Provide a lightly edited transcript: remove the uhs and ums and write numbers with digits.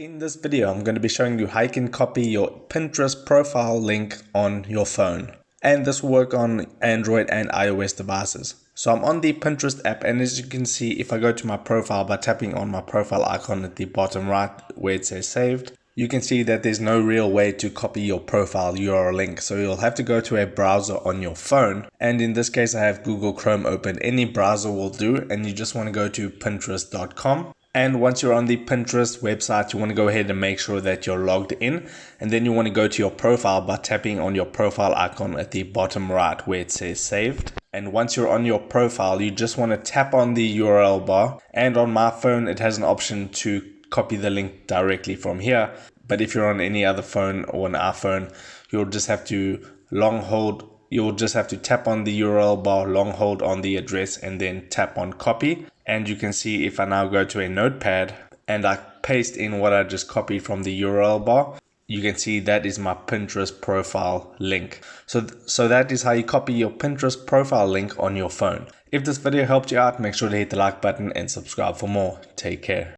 In this video, I'm going to be showing you how you can copy your Pinterest profile link on your phone. And this will work on Android and iOS devices. So I'm on the Pinterest app, and as you can see, if I go to my profile by tapping on my profile icon at the bottom right where it says saved, you can see that there's no real way to copy your profile URL link. So you'll have to go to a browser on your phone. And in this case, I have Google Chrome open. Any browser will do. And you just want to go to pinterest.com. And once you're on the Pinterest website, you want to go ahead and make sure that you're logged in. And then you want to go to your profile by tapping on your profile icon at the bottom right where it says saved. And once you're on your profile, you just want to tap on the URL bar. And on my phone, it has an option to copy the link directly from here. But if you're on any other phone or an iPhone, you'll just have to You'll just have to tap on the URL bar, long hold on the address, and then tap on copy. And you can see if I now go to a notepad and I paste in what I just copied from the URL bar, you can see that is my Pinterest profile link. So that is how you copy your Pinterest profile link on your phone. If this video helped you out, make sure to hit the like button and subscribe for more. Take care.